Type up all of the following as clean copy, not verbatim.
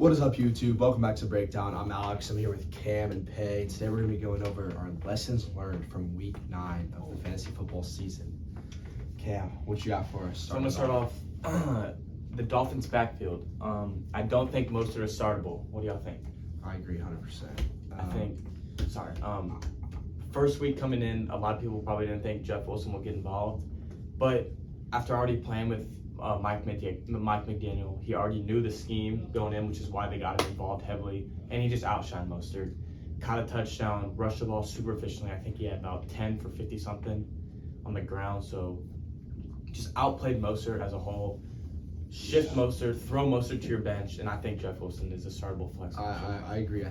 What is up, YouTube? Welcome back to Breakdown. I'm Alex. I'm here with Cam and Pay. Today we're going to be going over our lessons learned from Week 9 of the fantasy football season. Cam, what you got for us? So I'm going to start off the Dolphins' backfield. I don't think Mostert is startable. What do y'all think? I agree 100%. First week coming in, a lot of people probably didn't think Jeff Wilson would get involved. But after already playing with Mike McDaniel, he already knew the scheme going in, which is why they got him involved heavily. And he just outshined Mostert. Caught a touchdown, rushed the ball super efficiently. I think he had about 10 for 50-something on the ground. So just outplayed Mostert as a whole. Shift Mostert, throw Mostert to your bench, and I think Jeff Wilson is a startable flex. I agree. I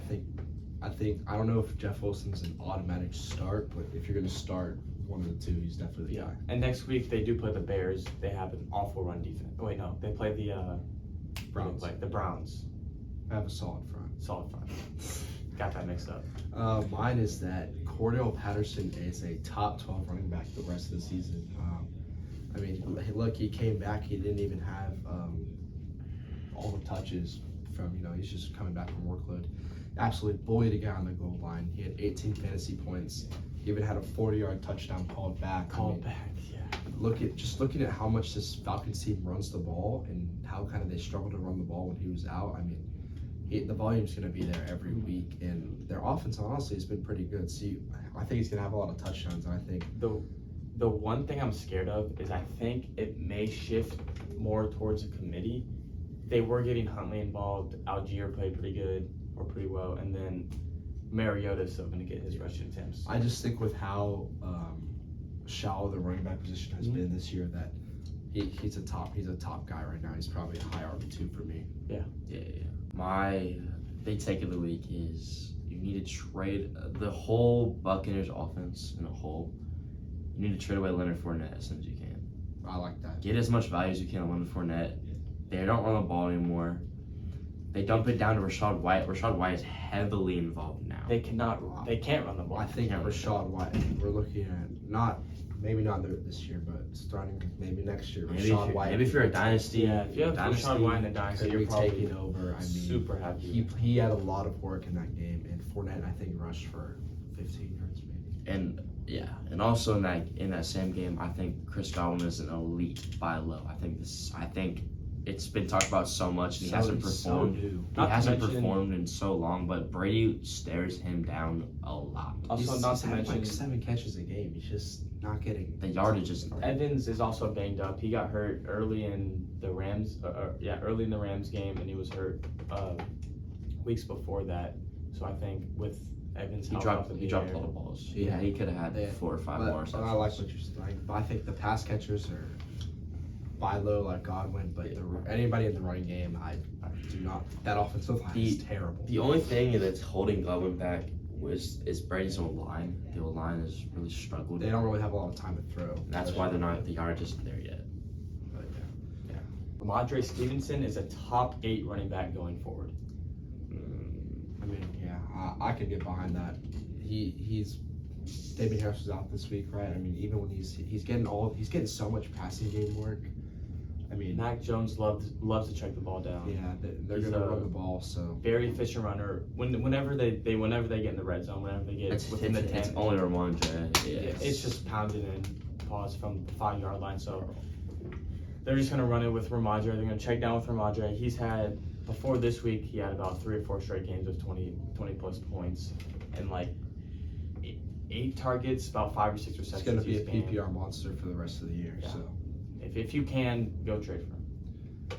don't know if Jeff Wilson's an automatic start, but if you're going to start one of the two, he's definitely the guy. And next week they do play the Bears. They have an awful run defense. Oh wait, no, they play the Browns. The Browns. I have a solid front. Solid front. Got that mixed up. Mine is that Cordell Patterson is a top 12 running back the rest of the season. Look, he came back. He didn't even have all the touches from, he's just coming back from workload. Absolutely bullied a guy on the goal line. He had 18 fantasy points. He even had a 40-yard touchdown called back. Yeah. Looking at how much this Falcons team runs the ball and how kind of they struggle to run the ball when he was out. The volume's going to be there every week, and their offense honestly has been pretty good. See, I think he's going to have a lot of touchdowns, and I think the one thing I'm scared of is I think it may shift more towards a committee. They were getting Huntley involved. Algier played pretty good or pretty well, and then Mariota's still going to get his rushing attempts. I just think with how shallow the running back position has been this year, that he's a top guy right now. He's probably a high RB2 for me. Yeah. My big take of the week is you need to trade the whole Buccaneers offense in a whole. You need to trade away Leonard Fournette as soon as you can. I like that. Get as much value as you can on Leonard Fournette. They don't run the ball anymore. They dump it down to Rachaad White. Rachaad White is heavily involved now. They can't run the ball. I think Rachaad White, we're looking at maybe not this year, but starting maybe next year. Rachaad White. Maybe if you're a dynasty. Yeah, if you have Rachaad White in the dynasty, you're probably taking over. Super happy. He had a lot of work in that game, and Fournette I think rushed for 15 yards maybe. And also in that same game, I think Chris Godwin is an elite buy low. I think it's been talked about so much, and he hasn't performed. He hasn't performed in so long, but Brady stares him down a lot. Also, He's not to having mention like 7 catches a game. He's just not getting the yardage. Evans is also banged up. He got hurt early in the Rams. Early in the Rams game, and he was hurt weeks before that. So I think with Evans, he dropped a lot of balls. Yeah, he could have had 4 or 5 more. I like what you're saying. But I think the pass catchers are buy low like Godwin, but anybody in the running game, I do not. That offensive line is terrible. The only thing that's holding Godwin back is Brady's own line. The old line has really struggled. They don't really have a lot of time to throw. That's why the yardage isn't there yet. But yeah. Ramondre Stevenson is a top 8 running back going forward. I could get behind that. David Harris was out this week, right? Even when he's getting so much passing game work. Mac Jones loves to check the ball down. Yeah, they're going to run the ball. So very efficient runner. Whenever they get in the red zone, whenever they get within the 10, it's only Ramondre. Yeah, it's just pounded in pause from the 5-yard line. So they're just going to run it with Ramondre. They're going to check down with Ramondre. He's had, before this week, he had about 3 or 4 straight games of 20 plus points and like 8 targets, about 5 or 6 receptions. It's going to be a PPR monster for the rest of the year. Yeah. So if you can, go trade for him.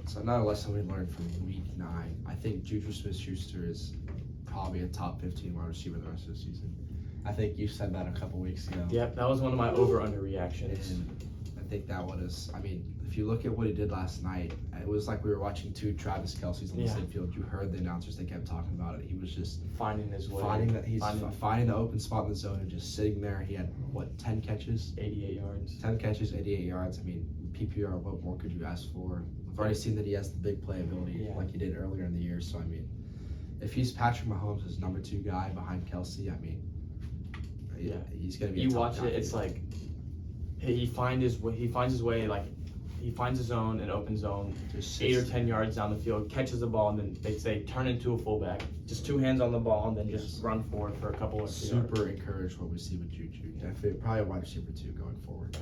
So another lesson we learned from Week 9, I think Juju Smith-Schuster is probably a top 15 wide receiver the rest of the season. I think you said that a couple weeks ago. Yep, that was one of my over/under reactions. And I think that one is, if you look at what he did last night, it was like we were watching 2 Travis Kelce's on the same field. You heard the announcers, they kept talking about it. He was just finding his way. Finding the open spot in the zone and just sitting there. He had, 10 catches? 88 yards. 10 catches, 88 yards. PPR, what more could you ask for? We've already seen that he has the big play ability like he did earlier in the year. So, if he's Patrick Mahomes' his number 2 guy behind Kelce, he's going to be a top watch guy. It's like he finds his way like he finds a zone, an open zone, Just 8 or 10 yards down the field, catches the ball, and then they say turn into a fullback. Just 2 hands on the ball, and then just run forward for a couple of yards. super encouraged what we see with Juju. Definitely, probably wide receiver 2 going forward.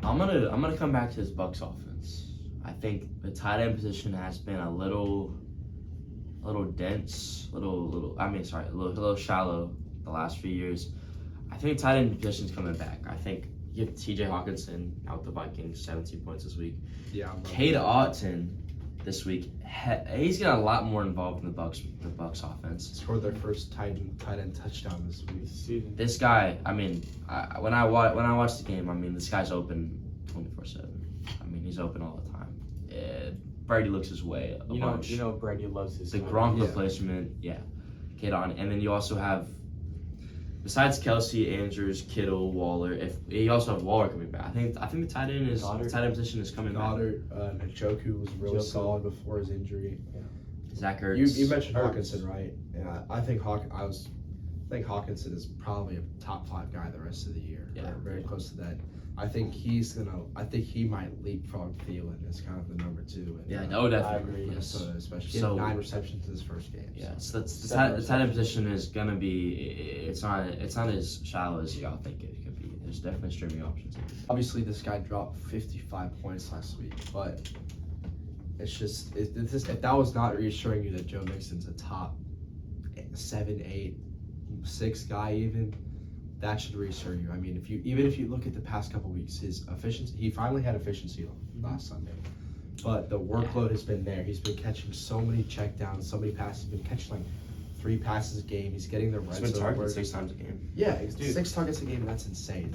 I'm gonna come back to this Bucks offense. I think the tight end position has been a little dense, a little shallow the last few years. I think tight end position's coming back. I think you get T.J. Hawkinson out the Vikings, 17 points this week. Yeah, Cade Otton this week, he's getting a lot more involved in the Bucks offense. scored their first tight end touchdown this week. This season. This guy, I mean, when I watch the game, I mean, this guy's open 24/7. I mean, he's open all the time. Brady looks his way a bunch. You know Brady loves his The tight Gronk ends. replacement, yeah. Cade Otton, and then you also have, besides Kelsey, Andrews, Kittle, Waller. You also have Waller coming back. I think the tight end position is coming back. Goddard, Njoku was really Njoku. solid before his injury. Zach Ertz. You mentioned Ertz. Hawkinson, right? Yeah, I think Hawkinson is probably a top 5 guy the rest of the year. Yeah. Or very close to that. I think he might leapfrog Thielen as kind of the number 2. And, Yeah, no, I definitely. agree. Yes. Minnesota, especially. He So- had 9 receptions in his first game. Yeah, So. so the tight end position is gonna be. It's not as shallow as y'all think it could be. There's definitely streaming options. Obviously, this guy dropped 55 points last week, but it's just if that was not reassuring you that Joe Mixon's a top 7, 8, 6 guy even, that should reassure you. I mean, if you look at the past couple weeks, his efficiency, he finally had efficiency last Sunday, but the workload has been there. He's been catching so many checkdowns, so many passes. He's been catching like 3 passes a game. He's getting the red He's been zone targeted where- 6 times a game. Yeah, Dude. 6 targets a game. That's insane.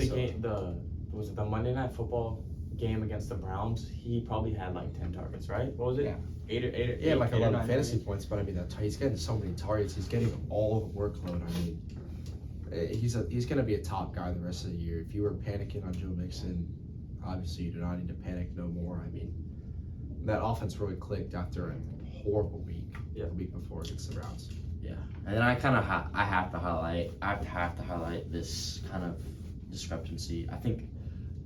Was it the Monday Night Football game against the Browns? He probably had like 10 targets, right? What was it? Yeah. Eight Like or 11 nine fantasy targets. points, but I mean, he's getting so many targets. He's getting all the workload. I mean, he's going to be a top guy the rest of the year. If you were panicking on Joe Mixon, obviously you do not need to panic no more. I mean, that offense really clicked after a horrible week. Yeah. The week before against the Browns. Yeah, and then I have to highlight this kind of discrepancy. I think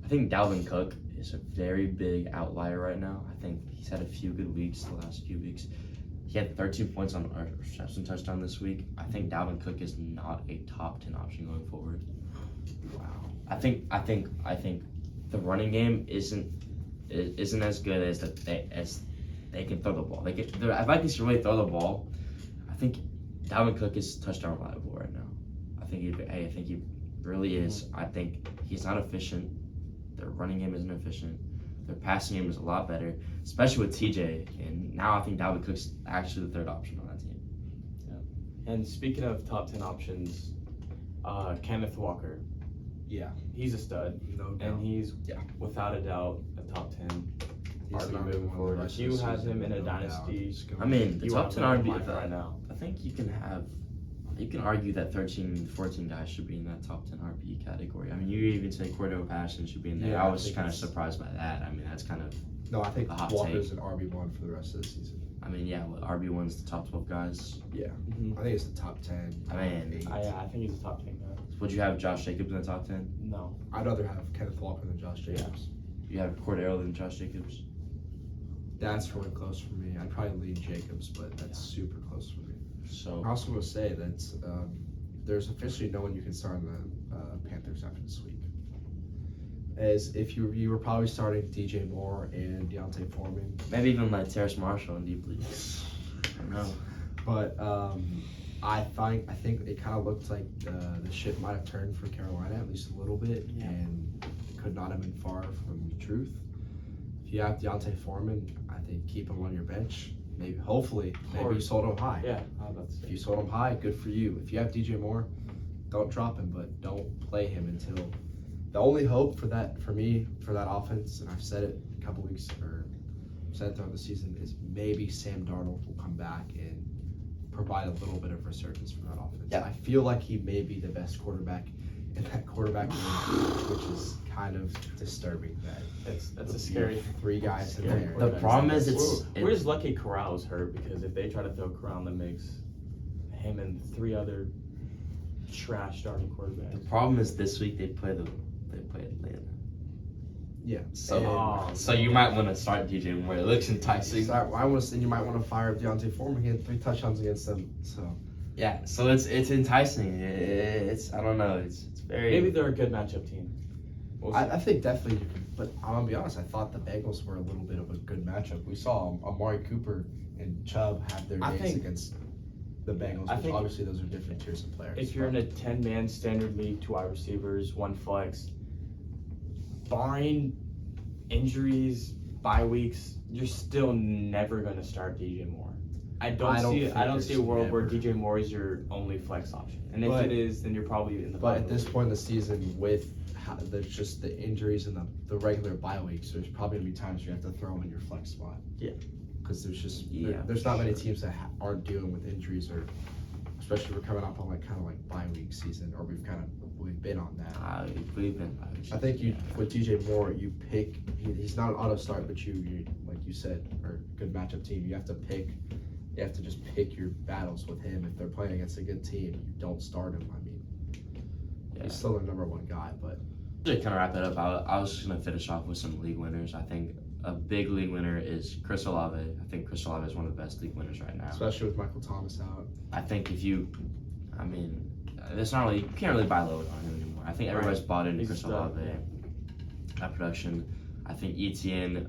Dalvin Cook is a very big outlier right now. I think he's had a few good weeks the last few weeks. He had 13 points on a reception touchdown this week. I think Dalvin Cook is not a top 10 option going forward. Wow. I think the running game isn't as good as they can throw the ball. The Vikings can really throw the ball. I think Dalvin Cook is touchdown reliable right now. I think he really is. I think he's not efficient. Their running game isn't efficient. Their passing game is a lot better, especially with TJ. And now I think Dalvin Cook's actually the 3rd option on that team. And speaking of top 10 options, Kenneth Walker. Yeah. He's a stud. No doubt. And he's, Yeah. without a doubt, a top 10 He's RB the moving number one forward. the If rest you of the have season, him in a no doubt. dynasty, He's going- I mean, the You top want 10 him in RB mine right now. I think you can argue that 13, 14 guys should be in that top 10 RB category. I mean, you even say Cordell Patterson should be in there. Yeah, I I was think kind of it's- surprised by that. I mean, that's kind of, No, I think a hot Walker's take. an RB1 for the rest of the season. I mean, yeah, RB1's the top 12 guys. Yeah. Mhm. I think it's the top 10. I mean, 8. I think he's a top 10 guy. Would you have Josh Jacobs in the top 10? No. I'd rather have Kenneth Walker than Josh Jacobs. You have Cordell than Josh Jacobs? That's really close for me. I'd probably lean Jacobs, but that's super close for me. So, I also want to say that there's officially no one you can start in the Panthers after this week. As if you were probably starting DJ Moore and Deontay Foreman, maybe even like Terrace Marshall in deep leagues. I don't know. but I think it kind of looked like the ship might have turned for Carolina at least a little bit, Yeah. and it could not have been far from the truth. If you have Deontay Foreman, I think keep him on your bench. Maybe Or- you sold him high. Yeah. That's If you sold him high, good for you. If you have DJ Moore, don't drop him, but don't play him until. The only hope for that offense, and I've said it a couple weeks or said it throughout the season, is maybe Sam Darnold will come back and provide a little bit of resurgence for that offense. Yeah. I feel like he may be the best quarterback in that quarterback room, which is kind of disturbing. a scary. 3 guys in Scary there. The problem is it's We're just lucky Corral's hurt, because if they try to throw Corral in the mix, him and 3 other trash starting the quarterbacks. problem is this week they play Atlanta. Yeah. So you might want to start DJ Moore. It looks enticing. You might want to fire up Deontay Foreman. He had 3 touchdowns against them. So Yeah, so it's enticing. It's I don't know. It's very. Maybe they're a good matchup team. We'll see. I think definitely you can. But I'm gonna be honest. I thought the Bengals were a little bit of a good matchup. We saw Amari Cooper and Chubb have their days against the Bengals. But obviously, those are different tiers of players. If you're in a 10-man standard league, 2 wide receivers, 1 flex, barring injuries, bye weeks, you're still never going to start DJ Moore. I don't see a world where DJ Moore is your only flex option. And if it is, then you're probably in the. But at this point in the season, with there's just the injuries and the regular bye weeks, there's probably gonna be times where you have to throw him in your flex spot. Yeah. Because there's not many teams that aren't dealing with injuries, or especially we're coming up on kind of bye week season, or we've been on that. We've been. I think with DJ Moore, you pick. He's not an auto start, but you like you said, are a good matchup team. You have to just pick your battles with him. If they're playing against a good team, you don't start him. I mean, he's still the number 1 guy, but. To kind of wrap it up, I was just going to finish off with some league winners. I think a big league winner is Chris Olave. I think Chris Olave is one of the best league winners right now. Especially with Michael Thomas out. I think you can't really buy low on him anymore. I think everybody's bought into Chris Olave. That production. I think ETN,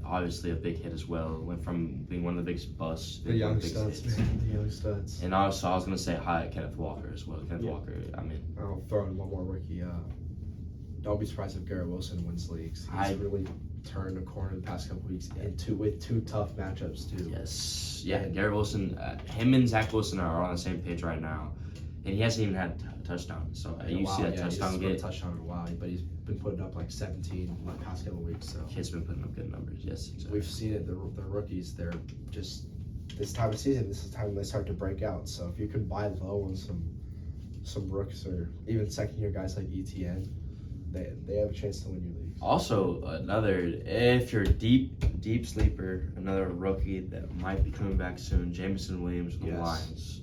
obviously a big hit as well. Went from being one of the biggest busts. The young studs, man. The young studs. And also, I was going to say hi to Kenneth Walker as well. Walker, I'll throw in one more rookie. Don't be surprised if Garrett Wilson wins leagues. He's really turned a corner the past couple weeks with 2 tough matchups too. Yes. Yeah, Garrett Wilson, him and Zach Wilson are on the same page right now. And he hasn't even had a touchdown. So you see that touchdown get a touchdown in a while, but he's been putting up 17 in the past couple weeks. So he's been putting up good numbers. Yes, exactly. We've seen it. The rookies, they're just this time of season. This is the time when they start to break out. So if you can buy low on some rooks or even second year guys like ETN, they have a chance to win your league. Also, if you're a deep sleeper, another rookie that might be coming back soon, Jameson Williams with the Lions.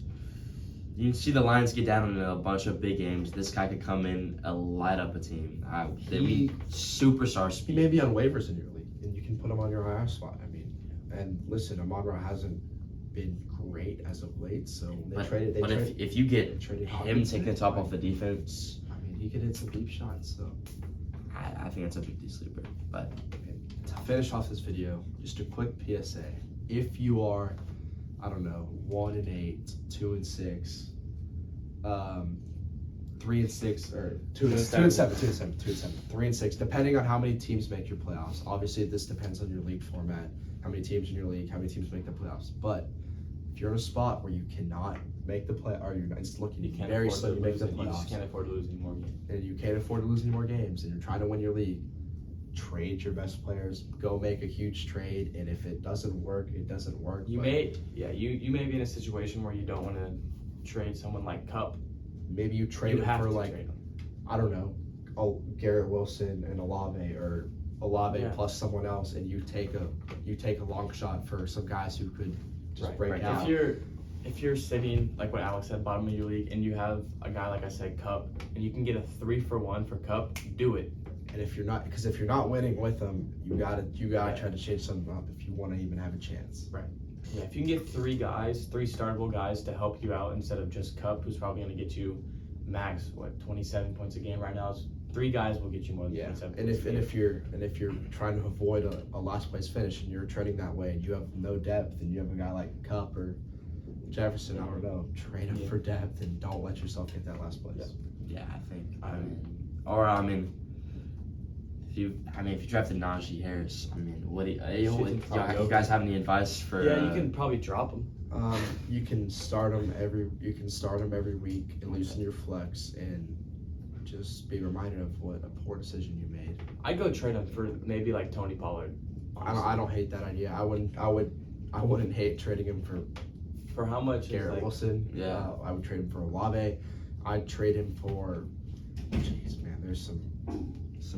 You can see the Lions get down in a bunch of big games. This guy could come in and light up a team. Superstar speed. He may be on waivers in your league, and you can put him on your IR spot. I mean, and listen, Amon-Ra hasn't been great as of late, so if you get him taking the top off the defense, I mean, he could hit some deep shots. So I think that's a big sleeper. But to finish off this video, just a quick PSA: if you are, 1-8, 2-6, 3-6, or 2-7, 3-6, depending on how many teams make your playoffs. Obviously, this depends on your league format, how many teams in your league, how many teams make the playoffs. But if you're in a spot where you cannot make the play, or it's looking very slim to make the playoffs, you just can't afford to lose any more games. And you can't afford to lose any more games, and you're trying to win your league, trade your best players, go make a huge trade, and if it doesn't work, it doesn't work. You may be in a situation where you don't want to trade someone like Kupp. Maybe you trade him for Garrett Wilson and Olave, or Olave plus someone else, and you take a long shot for some guys who could just break out. If you're sitting, like what Alex said, bottom of your league, and you have a guy like I said, Kupp, and you can get a 3-for-1 for Kupp, do it. And if you're not winning with them, you gotta try to change something up if you want to even have a chance. Right. Yeah. If you can get 3 startable guys to help you out instead of just Kupp, who's probably going to get you max 27 points a game right now. 3 guys will get you more than 27 points. And if you're trying to avoid a last place finish and you're trending that way, and you have no depth, and you have a guy like Kupp or Jefferson, I don't know, trade him for depth and don't let yourself get that last place. Yeah, I think. If you drafted Najee Harris, what do you guys have any advice for? Yeah, you can probably drop him. You can start him every week and loosen your flex, and just be reminded of what a poor decision you made. I'd go trade him for maybe like Tony Pollard. I don't hate that idea. I wouldn't hate trading him for how much? Garrett Wilson. Yeah, I would trade him for Olave. I'd trade him for. Jeez, man, there's some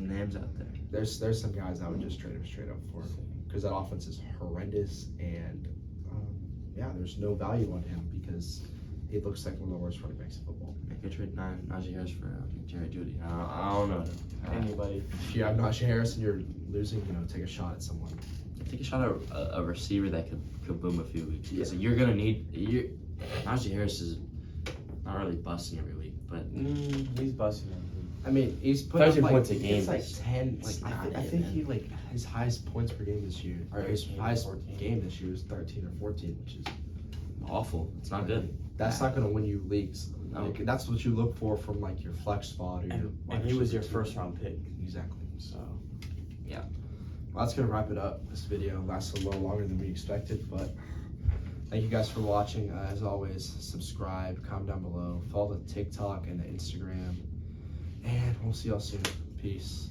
names out there. There's some guys I would just trade him straight up for, because that offense is horrendous, and there's no value on him because he looks like one of the worst running backs in football. Make a trade Najee Harris for Jerry Jeudy. I don't know. Anybody. If you have Najee Harris and you're losing, take a shot at someone. Take a shot at a receiver that could boom a few weeks. Because you're gonna need Najee Harris is not really busting every week, but He's busting him. I mean, he's putting 13 up points a it's game like is 10. it's Like not I it, think man. he his highest points per game this year, or his 13, highest 14. game this year was 13 or 14, which is awful. It's not good. that's not going to win you leagues. No. Like, that's what you look for from like your flex spot or your. And wide he was your receiver team. first round pick. Exactly. So Well, that's gonna wrap it up. This video lasted a little longer than we expected, but thank you guys for watching. As always, subscribe, comment down below, follow the TikTok and the Instagram, and we'll see y'all soon. Peace.